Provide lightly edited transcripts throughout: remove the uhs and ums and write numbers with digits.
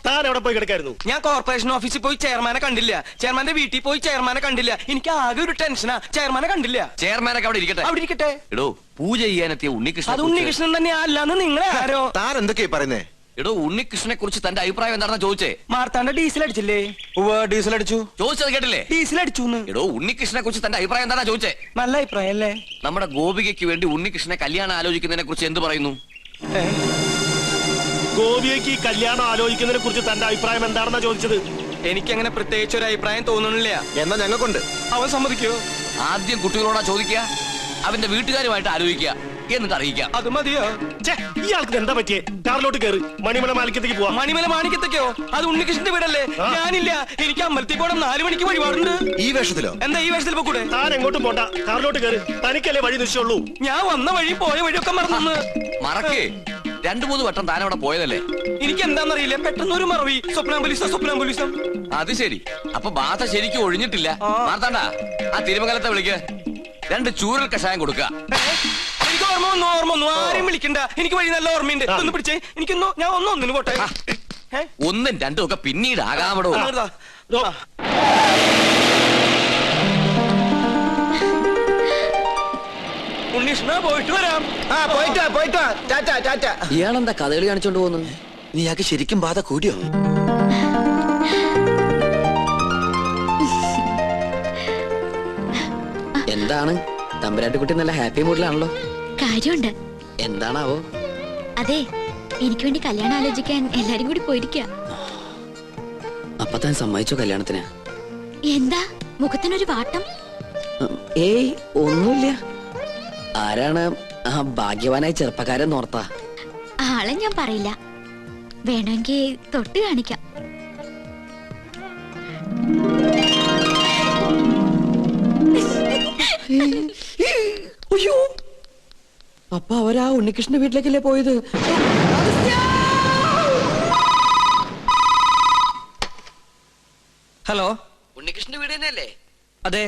താൻ എവിടെ പോയി കിടക്കായിരുന്നു? ഞാൻ കോർപ്പറേഷൻ ഓഫീസിൽ പോയി ചെയർമാനെ കണ്ടില്ല, ചെയർമാന്റെ വീട്ടിൽ പോയി ചെയർമാനെ കണ്ടില്ല. എനിക്ക് ആകെ ഒരു ടെൻഷനാ, ചെയർമാനെ കണ്ടില്ല. ചെയർമാനൊക്കെ അവിടെ ഇരിക്കട്ടെ, അവിടെ ഇരിക്കട്ടെ. എടോ പൂജ ചെയ്യാനെത്തിയ ഉണ്ണികൃഷ്ണൻ, അത് ഉണ്ണികൃഷ്ണൻ തന്നെ അല്ലാന്ന് നിങ്ങളെ ആരോ? താൻ എന്തൊക്കെയാ പറയുന്നേ? എടോ ഉണ്ണികൃഷ്ണനെ കുറിച്ച് തന്റെ അഭിപ്രായം എന്താണെന്ന് ചോദിച്ചേ. മാർത്താണ്ട ഡീസൽ അടിച്ചില്ലേ? ഡീസൽ അടിച്ചു. ചോദിച്ചത് കേട്ടില്ലേ? ഡീസൽ അടിച്ചു. എടോ ഉണ്ണികൃഷ്ണനെ കുറിച്ച് തന്റെ അഭിപ്രായം എന്താണെന്ന് ചോദിച്ചേ. നല്ല അഭിപ്രായം അല്ലേ? നമ്മുടെ ഗോപികയ്ക്ക് വേണ്ടി ഉണ്ണികൃഷ്ണനെ കല്യാണം ആലോചിക്കുന്നതിനെ കുറിച്ച് എന്ത് പറയുന്നു? ഗോപിയയ്ക്ക് ഈ കല്യാണം ആലോചിക്കുന്നതിനെ കുറിച്ച് തന്റെ അഭിപ്രായം എന്താണെന്നാ ചോദിച്ചത്. എനിക്കങ്ങനെ പ്രത്യേകിച്ച് ഒരു അഭിപ്രായം തോന്നുന്നില്ല. എന്നാ ഞങ്ങൾക്കുണ്ട്. അവൻ സമ്മതിക്കോ? ആദ്യം കുട്ടികളോടാ ചോദിക്കുക, അവന്റെ വീട്ടുകാരുമായിട്ട് ആലോചിക്കുക, എന്നിട്ട് അറിയിക്കാം. അത് മതിയോ? ഇയാൾക്ക് എന്താ പറ്റിയേ? കാറിലോട്ട് കയറി മണിമല മാണിക്കത്തേക്ക് പോവാം. മണിമല മാണിക്കത്തേക്കോ? അത് ഉണ്ണികൃഷ്ണന്റെ വീടല്ലേ? ഞാനില്ല, എനിക്ക് അമ്പലത്തിൽ പോകണം, 4 മണിക്ക് വഴിപാടുണ്ട്. ഈ വേഷത്തിലോ? എന്താ ഈ വേഷത്തിൽ പോകൂടെ? താൻ എങ്ങോട്ടും പോണ്ട, കാറിലോട്ട് കയറി. തനിക്കല്ലേ വഴി നിശ്ചയുള്ളൂ. ഞാൻ വന്ന വഴി പോയ വഴിയൊക്കെ മറന്നു. മറക്കേ, 2-3 വട്ടം താൻ അവിടെ പോയതല്ലേ? എനിക്ക് എന്താന്നറിയില്ല, പെട്ടെന്ന് ഒരു മറവി. സ്വപ്നാംബുലിസം. അത് ശരി, അപ്പൊ ബാധ ശരിക്കും ഒഴിഞ്ഞിട്ടില്ല. മാർത്താണ്ട, ആ തിരുമംഗലത്തെ വിളിക്ക്, 2 ചൂരൽ കഷായം കൊടുക്കുക. എനിക്ക് ഓർമ്മ ഒന്നും ആരെയും വിളിക്കണ്ട. എനിക്ക് വഴി നല്ല ഓർമ്മയുണ്ട്. ഒന്ന് പിടിച്ചേ, എനിക്കൊന്നു, ഞാൻ ഒന്നിന് പോട്ടെ. 1ഉം 2ഉം ഒക്കെ പിന്നീട് ആകാമടോ. ഉണ്ണീഷ്ണ, പോയിട്ട് വരാം. പോയിട്ട് ടാറ്റ. ഇയാളെന്താ കഥകളി കാണിച്ചോണ്ട് പോകുന്നു? നീയാക്ക് ശരിക്കും ബാധ കൂടിയോ? എന്താണ് തമ്പുരാട്ടിക്കുട്ടി നല്ല ഹാപ്പി മൂഡിലാണല്ലോ? കാര്യമുണ്ട്. എന്താണാവോ? അതെ, എനിക്ക് വേണ്ടി കല്യാണം ആലോചിക്കാൻ എല്ലാരും കൂടി പോയിരിക്ക. അപ്പൊ താൻ സമ്മതിച്ചോ കല്യാണത്തിന്? എന്താ മുഖത്തിനൊരു വാട്ടം? ഏയ് ഒന്നുമില്ല. ആരാണ് ആ ഭാഗ്യവാനായ ചെറുപ്പക്കാരൻ നോർത്താ? ആളെ ഞാൻ പറയില്ല, വേണമെങ്കിൽ തൊട്ട് കാണിക്കാം. അയ്യോ, അപ്പൊ അവരാ ഉണ്ണികൃഷ്ണന്റെ വീട്ടിലേക്കല്ലേ പോയത്? ഹലോ, ഉണ്ണികൃഷ്ണന്റെ വീട് തന്നെയല്ലേ? അതെ.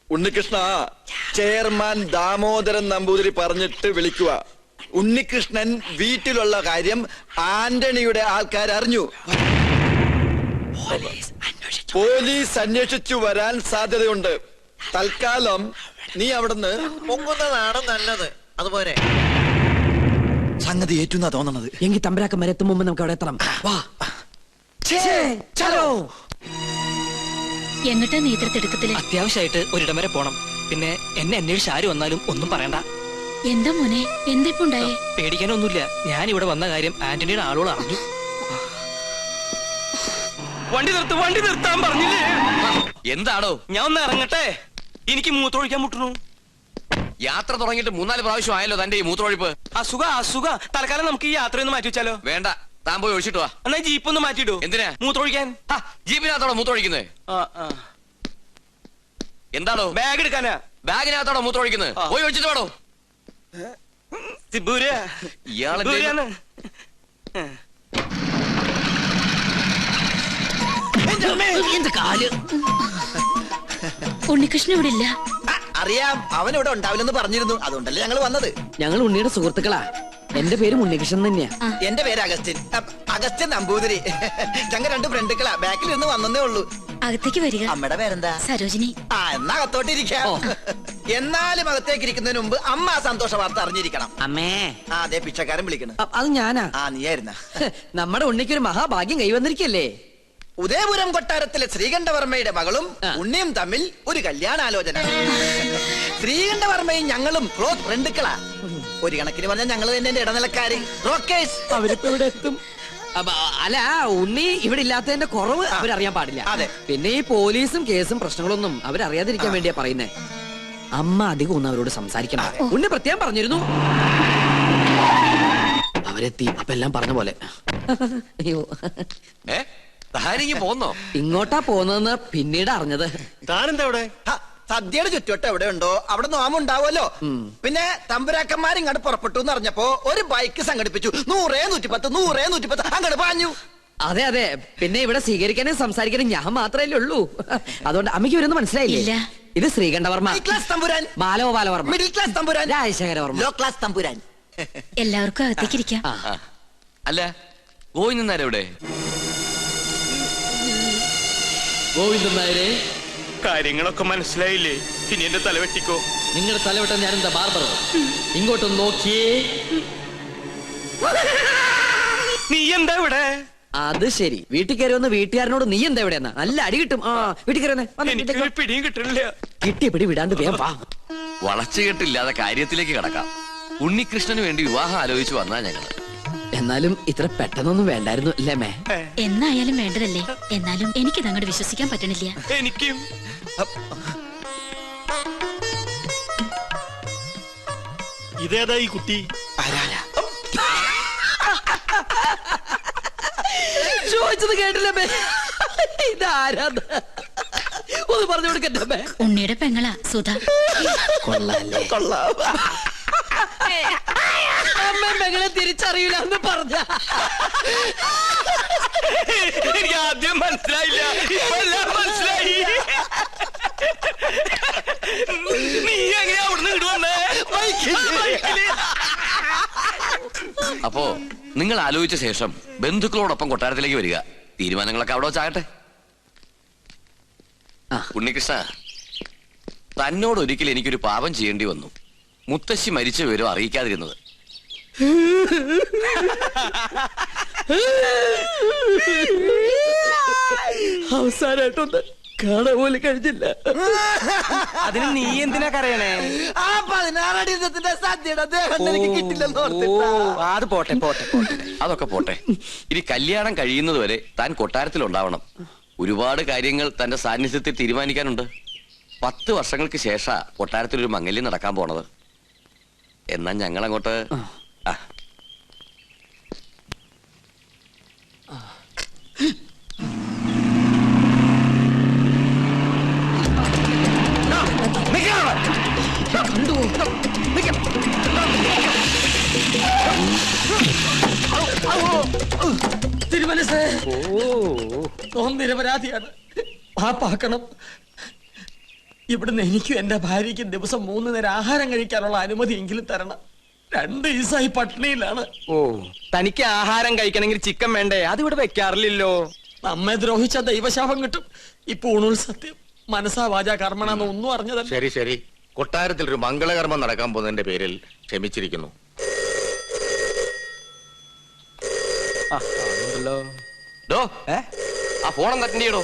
ഉണ്ണികൃഷ്ണ, ചെയർമാൻ ദാമോദരൻ നമ്പൂതിരി പറഞ്ഞിട്ട് വിളിക്കുക. ഉണ്ണികൃഷ്ണൻ വീട്ടിലുള്ള കാര്യം ആന്റണിയുടെ ആൾക്കാർ അറിഞ്ഞു. പോലീസ് അന്വേഷിച്ചു വരാൻ സാധ്യതയുണ്ട്. തൽക്കാലം നീ അവിടുന്ന് പൊങ്ങുന്നതാണ് നല്ലത്. അതുപോലെ സംഗതി ഏറ്റുന്നാ തോന്നണത്. എങ്കിൽ തമ്പരാക്കം വരെ എത്തും മുമ്പ് നമുക്ക് അവിടെ എത്തണം. വാ. എങ്ങട്ടാ നേതൃത്വത്തില്? അത്യാവശ്യമായിട്ട് ഒരിടം വരെ പോണം. പിന്നെ എന്നെ അന്വേഷിച്ച് ആര് വന്നാലും ഒന്നും പറയണ്ട. എന്താ മോനെ, എന്തിപ്പുണ്ടായേ? പേടിക്കാനൊന്നുമില്ല. ഞാൻ ഇവിടെ വന്ന കാര്യം ആന്റണിയുടെ ആളുകൾ അറിഞ്ഞു. വണ്ടി നിർത്താൻ പറഞ്ഞില്ലേ? എന്താണോ? ഞാൻ ഒന്ന് ഇറങ്ങട്ടെ, എനിക്ക് മൂത്രമൊഴിക്കാൻ മുട്ടുന്നു. യാത്ര തുടങ്ങിയിട്ട് 3-4 പ്രാവശ്യം ആയല്ലോ തന്റെ ഈ മൂത്രമൊഴിപ്പ്. അസുഖ. തൽക്കാലം നമുക്ക് ഈ യാത്രയൊന്ന് മാറ്റി വെച്ചാലോ? വേണ്ട, താൻ പോയി ഒഴിച്ചിട്ട് വാ. എന്നാ ജീപ്പ് ഒന്ന് മാറ്റിയിടൂ. എന്തിനാ? മൂത്രമൊഴിക്കാൻ. ജീപ്പിനകത്തോടെ മൂത്രമൊഴിക്കുന്നത്? എന്താണോ? ബാഗ് എടുക്കാനാ. ബാഗിനകത്തോടെ മൂത്രമൊഴിക്കുന്നത്? പോയി ഒഴിച്ചിട്ട് വേണോ? ഇയാളെ ഉണ്ണികൃഷ്ണൻ ഇവിടെ ഇല്ല. അറിയാം, അവൻ ഇവിടെ ഉണ്ടാവില്ലെന്ന് പറഞ്ഞിരുന്നു. അതുകൊണ്ടല്ലേ ഞങ്ങൾ വന്നത്. ഞങ്ങൾ ഉണ്ണിയുടെ സുഹൃത്തുക്കളാ. എന്റെ പേര് ഉണ്ണികൃഷ്ണൻ തന്നെയാ. എന്റെ പേര് അഗസ്റ്റിൻ നമ്പൂതിരി. ഞങ്ങൾ 2 ഫ്രണ്ടുക്കളാ. ബാക്കിൽ ഇരുന്ന് വന്നേ ഉള്ളൂ. അകത്തേക്ക് വരിക. അമ്മയുടെ പേരെന്താ? സരോജിനി. എന്നാ അകത്തോട്ടിരിക്കാം. എന്നാലും അകത്തേക്ക് ഇരിക്കുന്നതിന് മുമ്പ് അമ്മ ആ സന്തോഷ വാർത്ത അറിഞ്ഞിരിക്കണം. അമ്മേ. അതെ, പിച്ചക്കാരൻ വിളിക്കണം. അത് ഞാനാ. നീയായിരുന്ന? നമ്മുടെ ഉണ്ണിക്കൊരു മഹാഭാഗ്യം കൈവന്നിരിക്കല്ലേ? ഉദയപുരം കൊട്ടാരത്തിലെ ശ്രീകണ്ഠവർമ്മയുടെ മകളും ഉണ്ണിയും തമ്മിൽ ഒരു കല്യാണാലോചന. ശ്രീകണ്ഠവർമ്മയും ഞങ്ങളും ക്ലോസ് ഫ്രണ്ടുക്കളാ. ഒരു കണക്കിന് പറഞ്ഞാൽ ഞങ്ങൾ തന്നെ എന്റെ ഇടനിലക്കാര്. അവരിപ്പോ ഇവിടെ എത്തും. അല്ല, ഉണ്ണി ഇവിടെ ഇല്ലാത്തതിന്റെ കുറവ് അവരറിയാൻ പാടില്ല. അതെ. പിന്നെ ഈ പോലീസും കേസും പ്രശ്നങ്ങളൊന്നും അവരറിയാതിരിക്കാൻ വേണ്ടിയാ പറയുന്നേ. അമ്മ അധികം ഒന്നും അവരോട് സംസാരിക്കണം. ഉണ്ണി പ്രത്യേകം പറഞ്ഞിരുന്നു. അവരെത്തി. അപ്പൊ എല്ലാം പറഞ്ഞ പോലെ. അയ്യോ, പോന്നോ? ഇങ്ങോട്ടാ പോന്നെന്ന് പിന്നീട് അറിഞ്ഞത്. താനെന്താ ഇവിടെ? സദ്യയുടെ ചുറ്റുവട്ടം എവിടെ ഉണ്ടോ അവിടെ നോമുണ്ടാവുമല്ലോ. പിന്നെ തമ്പുരാക്കന്മാർ ഇങ്ങോട്ട് പുറപ്പെട്ടു എന്ന് അറിഞ്ഞപ്പോ ഒരു ബൈക്ക് സംഘടിപ്പിച്ചു. 100-110 അങ്ങോട്ട് പാഞ്ഞു. അതെ അതെ. പിന്നെ ഇവിടെ സ്വീകരിക്കാനും സംസാരിക്കാനും ഞാൻ മാത്രമല്ലേ ഉള്ളൂ. അതുകൊണ്ട് അമ്മയ്ക്ക് ഇവരൊന്നും മനസ്സിലായില്ലേ? ഇത് ശ്രീകണ്ഠവർമ്മ, ക്ലാസ് തമ്പുരാൻ. ബാലഗോപാലവർമ്മ, മിഡിൽ ക്ലാസ് തമ്പുരാൻ. രാജശേഖരവർമ്മ, ലോ ക്ലാസ് തമ്പുരാൻ. എല്ലാവർക്കും അകത്തേക്ക് ഇരിക്കാം. ആ. അല്ല ഗോവിന്ദൻ നായർ എവിടെ? ഗോവിന്ദൻ നായരെ, കാര്യങ്ങളൊക്കെ മനസ്സിലായില്ലേ? ഇനി എന്റെ തല വെട്ടിക്കോ. നിങ്ങളുടെ തലവട്ടം ഞാനെന്താ ബാർബറോ? ഇങ്ങോട്ടൊന്ന് നോക്കിയേ. നീ എന്താ ഇവിടെ? അത് ശരി, വീട്ടിൽ കയറി വന്ന് വീട്ടുകാരനോട് നീ എന്താ ഇവിടെ എന്നാ? നല്ല അടി കിട്ടും. ആ, വീട്ടിൽ കയറി വന്നേ. വന്നേ, എനിക്ക് വീട്ടിലേക്ക് ഒരു പിടിയും കിട്ടണില്ല. വാ. കിട്ടിയ പിടി വിടാണ്ട് വേഗം വാ. വളച്ചുകെട്ടില്ലാതെ കാര്യത്തിലേക്ക് കടക്കാം. ഉണ്ണികൃഷ്ണന് വേണ്ടി വിവാഹം ആലോചിച്ചു വന്നാ ഞങ്ങള്. എന്നാലും ഇത്ര പെട്ടെന്നൊന്നും വേണ്ടായിരുന്നു അല്ലേ മേ? എന്നായാലും വേണ്ടതല്ലേ. എന്നാലും എനിക്കിത് അങ്ങോട്ട് വിശ്വസിക്കാൻ പറ്റണില്ല. എനിക്കും. ഇതേതാ ഈ കുട്ടി? ചോദിച്ചത് കേട്ടില്ല മേ. ഇതാരാന്ന് ഒന്ന് പറഞ്ഞു കൊടുക്കട്ടെ മേ. ഉണ്ണിയുടെ പെങ്ങളാ സുധ. കൊള്ളാല്ലേ? അമ്മ പെങ്ങളെ തിരിച്ചറിയില്ല എന്ന് പറഞ്ഞ എനിക്ക് ആദ്യം മനസ്സിലായില്ല, ഇപ്പൊ എല്ലാം മനസ്സിലായി. നീ എങ്ങനെയാ അവിടുന്ന് ഇങ്ങോട്ട് വന്നേ? ബൈക്കില്. അപ്പോ നിങ്ങൾ ആലോചിച്ച ശേഷം ബന്ധുക്കളോടൊപ്പം കൊട്ടാരത്തിലേക്ക് വരിക. തീരുമാനങ്ങളൊക്കെ അവിടെ വെച്ചാകട്ടെ. ഉണ്ണികൃഷ്ണ, തന്നോട് ഒരിക്കൽ എനിക്കൊരു പാപം ചെയ്യേണ്ടി വന്നു. മുത്തശ്ശി മരിച്ച വിവരം അറിയിക്കാതിരുന്നത്. അവസാനായിട്ടൊന്ന് കാണാൻ പോലും കഴിഞ്ഞില്ല. അതിന് നീ എന്തിനാ കരയണേ? ആ 16 അടി ഉയരത്തിന്റെ സദ്യയുടെ ദേഹം എനിക്ക് കിട്ടില്ലെന്ന് ഓർത്തിട്ടാ. അത് പോട്ടെ പോട്ടെ പോട്ടെ. അതൊക്കെ പോട്ടെ. ഇനി കല്യാണം കഴിയുന്നത് വരെ താൻ കൊട്ടാരത്തിൽ ഉണ്ടാവണം. ഒരുപാട് കാര്യങ്ങൾ തന്റെ സാന്നിധ്യത്തിൽ തീരുമാനിക്കാനുണ്ട്. 10 വർഷങ്ങൾക്ക് ശേഷം കൊട്ടാരത്തിൽ ഒരു മംഗല്യം നടക്കാൻ പോണത്. എന്നാ ഞങ്ങൾ അങ്ങോട്ട്. തിരുമനസ് നിരപരാധിയാണ്. പാപ്പാക്കണം. ഇവിടുന്ന് എനിക്കും എന്റെ ഭാര്യയ്ക്കും ദിവസം 3 നേരം ആഹാരം കഴിക്കാനുള്ള അനുമതിയെങ്കിലും തരണം. 2 ദിവസമായി പട്ടിണിയിലാണ്. ഓ, തനിക്ക് ആഹാരം കഴിക്കണമെങ്കിൽ ചിക്കൻ വേണ്ടേ? അതിവിടെ വെക്കാറില്ലല്ലോ. നമ്മെ ദ്രോഹിച്ച ദൈവശാപം കിട്ടും. ഇപ്പൊ ഊണുൽ സത്യം മനസ്സാ വാച കർമ്മണെന്ന് ഒന്നും അറിഞ്ഞതല്ല. ശരി ശരി, കൊട്ടാരത്തിൽ ഒരു മംഗളകർമ്മം നടക്കാൻ പോകുന്നതിന്റെ പേരിൽ ക്ഷമിച്ചിരിക്കുന്നു. ആ ഫോണം അറ്റൻഡ് ചെയ്യടോ.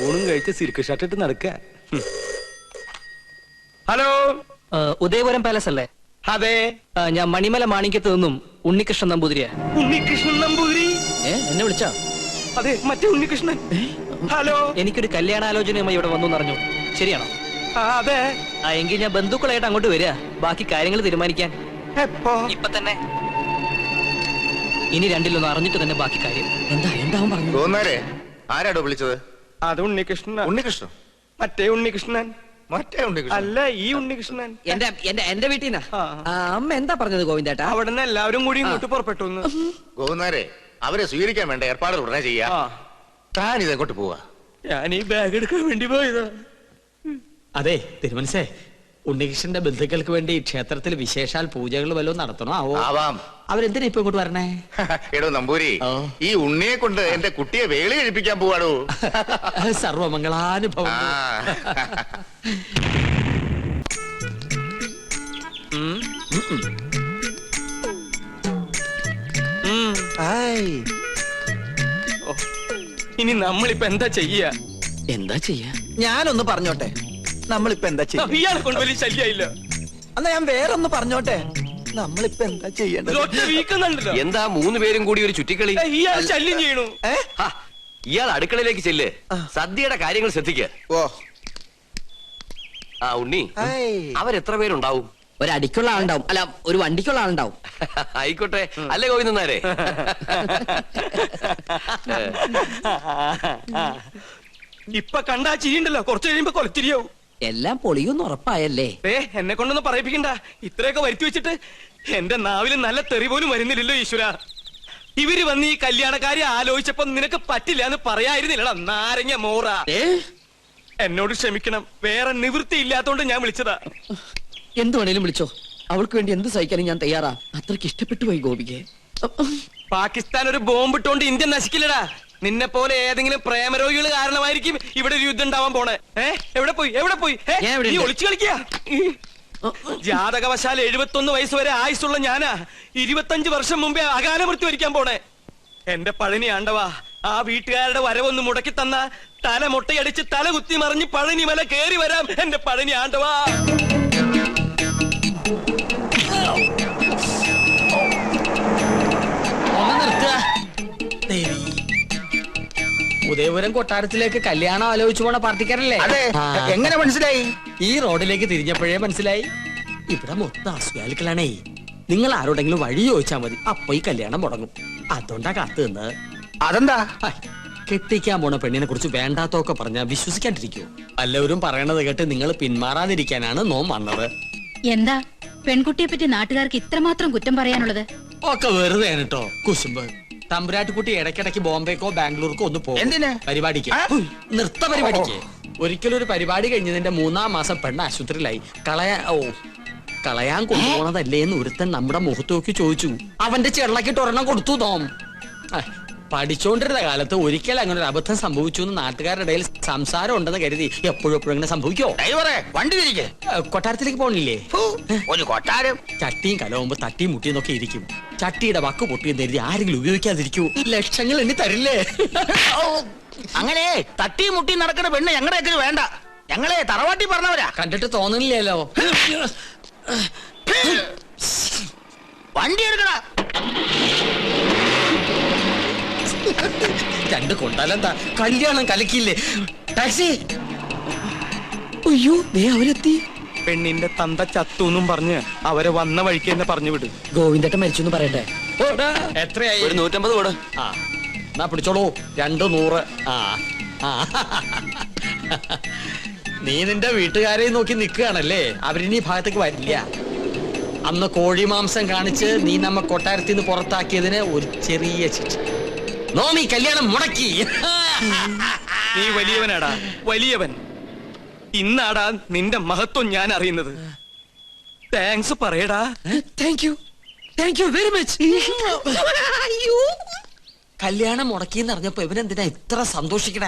ഊണും കഴിച്ച് സിൽക്ക് ഷർട്ട് ഇട്ട് നടക്ക. ഹലോ, ഉദയപുരം പാലസ് അല്ലേ? അതെ. ഞാൻ മണിമല മാണിക്യത്ത് നിന്നും ഉണ്ണികൃഷ്ണൻ നമ്പൂതിരിയാ. ഉണ്ണികൃഷ്ണൻ നമ്പൂതിരി? എന്നെ വിളിച്ചാ? അതെ, മറ്റേ ഉണ്ണികൃഷ്ണൻ. ഹലോ, എനിക്കൊരു കല്യാണാലോചനയുമായി ഇവിടെ വന്നു അറിഞ്ഞു. ശരിയാണോ? അതെ. എങ്കിൽ ഞാൻ ബന്ധുക്കളായിട്ട് അങ്ങോട്ട് വരിക, ബാക്കി കാര്യങ്ങൾ തീരുമാനിക്കാൻ. എപ്പോ? ഇപ്പൊ തന്നെ. ഇനി രണ്ടിലൊന്ന് അറിഞ്ഞിട്ട് തന്നെ ബാക്കി കാര്യം. എന്താ എന്താവും പറഞ്ഞു? തോന്നാരെ ആരാടോ വിളിച്ചത്? അത് ഉണ്ണികൃഷ്ണൻ. ഉണ്ണികൃഷ്ണൻ? മറ്റേ ഉണ്ണികൃഷ്ണൻ മറ്റേ ഉണ്ണികൃഷ്ണൻ അല്ല, ഈ ഉണ്ണികൃഷ്ണൻ. എന്റെ വീട്ടിൽ നിന്ന് അമ്മ എന്താ പറഞ്ഞത് ഗോവിന്ദേട്ടാ? അവിടെ നിന്ന് എല്ലാവരും കൂടി ഇങ്ങോട്ട് പുറപ്പെട്ടു. ഗോവുന്നാരെ, അവരെ സ്വീകരിക്കാൻ വേണ്ട ഏർപ്പാടുകൾ ഉടനെ ചെയ്യാ. താൻ ഇതെങ്ങോട്ട് പോവാ? ഞാൻ ഈ ബാഗ് എടുക്കാൻ വേണ്ടി പോയതാ. അതെ തിരുമനസേ, ഉണ്ണികൃഷ്ണന്റെ ബന്ധുക്കൾക്ക് വേണ്ടി ക്ഷേത്രത്തിൽ വിശേഷാൽ പൂജകൾ വല്ലതും നടത്തണോ ആവോ? ആവാം. അവരെന്തിനാ ഇപ്പൊ ഇങ്ങോട്ട് വരണേ? എടോ നമ്പൂരി, ഈ ഉണ്ണിയെ കൊണ്ട് എന്റെ കുട്ടിയെ വേളി കഴിപ്പിക്കാൻ പോവാടോ. സർവമംഗളാനുഭവം. ഇനി നമ്മളിപ്പോ എന്താ ചെയ്യാ? എന്താ ചെയ്യാ? ഞാനൊന്ന് പറഞ്ഞോട്ടെ, നമ്മളിപ്പോ എന്താ ചെയ്യുക? ഇയാളെ കൊണ്ട് വലിയ ശല്യായില്ല. എന്നാ ഞാൻ വേറൊന്ന് പറഞ്ഞോട്ടെ, നമ്മളിപ്പോ എന്താ ചെയ്യേണ്ടത്? ഒറ്റ വീക്കുന്നുണ്ടല്ലോ. എന്താ 3 പേരും കൂടി ഒരു ചുറ്റിക്കളി? ഇയാൾ ശല്യം ചെയ്യണു. ഇയാൾ അടുക്കളയിലേക്ക് ചെല്ല്. സദ്യയുടെ കാര്യങ്ങൾ ശ്രദ്ധിക്ക. ഓ, ആ ഉണ്ണി, ഹായ്. അവരെത്ര പേരുണ്ടാവും? ഒരു അടിക്കുള്ള ആളുണ്ടാവും, അല്ല ഒരു വണ്ടിക്കുള്ള ആളുണ്ടാവും. ആയിക്കോട്ടെ, അല്ലേ ഗോവിന്ദൻ നായരെ? ഇപ്പൊ കണ്ടാ ചിരിയുണ്ടല്ലോ, കുറച്ച് കഴിയുമ്പോ കൊലച്ചിരിയാവും. എല്ലാം പൊളിയൊന്നും ഉറപ്പായല്ലേ? എന്നെ കൊണ്ടൊന്നും പറയിപ്പിക്കണ്ട. ഇത്രയൊക്കെ വരുത്തി വെച്ചിട്ട് എന്റെ നാവില് നല്ല തെറി പോലും വരുന്നില്ലല്ലോ ഈശ്വര. ഇവര് വന്ന് ഈ കല്യാണക്കാരി ആലോചിച്ചപ്പോ നിനക്ക് പറ്റില്ല എന്ന് പറയായിരുന്നില്ലടാ നാരങ്ങ മോറ. എന്നോട് ക്ഷമിക്കണം, വേറെ നിവൃത്തി ഇല്ലാത്തോണ്ട് ഞാൻ വിളിച്ചതാ. എന്ത് വേണേലും വിളിച്ചോ, അവൾക്ക് വേണ്ടി എന്ത് സഹിക്കാനും ഞാൻ തയ്യാറാ. അത്രയ്ക്ക് ഇഷ്ടപ്പെട്ടു പോയി ഗോപിക്ക്. പാകിസ്ഥാൻ ഒരു ബോംബിട്ടോണ്ട് ഇന്ത്യ നശിക്കില്ലടാ. നിന്നെ പോലെ ഏതെങ്കിലും പ്രേമരോഗികൾ കാരണമായിരിക്കും ഇവിടെ ഒരു യുദ്ധം ഉണ്ടാവാൻ പോണേ. എവിടെ പോയി ഞാൻ ഇവിടെ നീ ഉണ്ട്. ഒളിച്ചു കളിക്കുക. ജാതകവശാൽ 71 വയസ്സ് വരെ ആയുസുള്ള ഞാനാ 25 വർഷം മുമ്പേ അകാല മൃത്യു വരിക്കാൻ പോണേ. എന്റെ പഴനി ആണ്ടവാ, ആ വീട്ടുകാരുടെ വരവൊന്ന് മുടക്കി തന്ന തല മുട്ടയടിച്ച് തല കുത്തി മറിഞ്ഞ് പഴനി മല കേറി വരാം. എന്റെ പഴനി ആണ്ടവാ. ഒന്ന് നിർത്തുക ദേവി. ഉദയപുരം കൊട്ടാരത്തിലേക്ക് കല്യാണം ആലോചിച്ചു പോണ പാർട്ടിക്കാരല്ലേ? അതെ, എങ്ങനെ മനസ്സിലായി? ഈ റോഡിലേക്ക് തിരിഞ്ഞപ്പോഴേ മനസ്സിലായി. ഇവിടെ മൊത്തം അസ്വാലിക്കലാണേ. നിങ്ങൾ ആരോടെങ്കിലും വഴി ചോദിച്ചാൽ മതി, അപ്പൊ ഈ കല്യാണം മുടങ്ങും. അതുകൊണ്ടാ കാത്തു നിന്നത്. അതെന്താ? കെട്ടിക്കാൻ പോണ പെണ്ണിനെ കുറിച്ച് വേണ്ടാത്തൊക്കെ പറഞ്ഞാൽ വിശ്വസിക്കാണ്ടിരിക്കൂ. എല്ലാവരും പറയണത് കേട്ട് നിങ്ങൾ പിന്മാറാതിരിക്കാനാണ് നോം വന്നത്. എന്താ പെൺകുട്ടിയെ പറ്റി നാട്ടുകാർക്ക് ഇത്രമാത്രം കുറ്റം പറയാനുള്ളത്? ഒക്കെ വെറുതെ കേട്ടോ കുശുമ്പ്. തമ്പുരാട്ടിക്കുട്ടി ഇടയ്ക്കിടയ്ക്ക് ബോംബെക്കോ ബാംഗ്ലൂർക്കോ ഒന്ന് പോകും. എന്തിന്? പരിപാടിക്ക്. ആ? നൃത്ത പരിപാടിക്ക്. ഒരിക്കലും ഒരു പരിപാടി കഴിഞ്ഞതിന്റെ 3-ാം മാസം പെണ്ണ് ആശുപത്രിയിലായി. കളയാൻ കൊണ്ടുപോണതല്ലേ എന്ന് ഒരുത്തൻ നമ്മുടെ മുഖത്ത് നോക്കി ചോദിച്ചു. അവന്റെ ചെള്ളക്കിട്ട് ഒരെണ്ണം കൊടുത്തു തോം. പഠിച്ചോണ്ടിരുന്ന കാലത്ത് ഒരിക്കൽ അങ്ങനെ ഒരു അബദ്ധം സംഭവിച്ചു എന്ന് നാട്ടുകാരുടെ ഇടയിൽ സംസാരം ഉണ്ടെന്ന് കരുതി എപ്പോഴും ഇങ്ങനെ സംഭവിക്കോ? ഡ്രൈവറെ, വണ്ടി തിരികെ. കൊട്ടാരത്തിലേക്ക് പോണില്ലേ? ഒരു കൊട്ടാരം. ചട്ടിയും കലവുമ്പോ തട്ടിയും മുട്ടിയെന്നൊക്കെ ഇരിക്കും. ചട്ടിയുടെ വക്ക് പൊട്ടിയെന്ന് കരുതി ആരെങ്കിലും ഉപയോഗിക്കാതിരിക്കൂ. ലക്ഷങ്ങൾ എണ്ണി തരില്ലേ? അങ്ങനെ തട്ടിയും മുട്ടിയും നടക്കുന്ന പെണ്ണ് ഞങ്ങളുടെ വേണ്ട. ഞങ്ങളെ തറവാട്ടി പറഞ്ഞവരാ. കണ്ടിട്ട് തോന്നുന്നില്ലല്ലോ. വണ്ടി എടുക്കണ. രണ്ട് കൊണ്ടാലെന്താ, കല്യാണം കലക്കിയില്ലേ? ടാക്സി. അയ്യോ, ദേ അവരെത്തി. പെണ്ണിന്റെ തന്ത ചത്തൂന്നും പറഞ്ഞ് അവരെ വന്ന വഴിക്ക് തന്നെ പറഞ്ഞു വിട്. ഗോവിന്ദട്ടൻ മരിച്ചു പറയട്ടെ. എത്രയായി? ഒരു 150 കൂടെ. ആ, എന്നാ പിടിച്ചോളൂ. 200. നീ നിന്റെ വീട്ടുകാരെ നോക്കി നിൽക്കുകയാണല്ലേ? അവരിനി ഭാഗത്തേക്ക് വരില്ല. അന്ന് കോഴി മാംസം കാണിച്ച് നീ നമ്മ കൊട്ടാരത്തിൽ നിന്ന് പുറത്താക്കിയതിന് ഒരു ചെറിയ ശിക്ഷ. നോമി കല്യാണം മുടക്കി. നീ വലിയവനാടാ, വലിയവൻ. ഇന്നാടാ നിന്റെ മഹത്വം ഞാൻ അറിയുന്നത്. താങ്ക്സ് പറയടാ. Thank you very much. കല്യാണം മുടക്കി എന്ന് അറിഞ്ഞപ്പോ ഇവനെന്തിനാ ഇത്ര സന്തോഷിക്കണേ?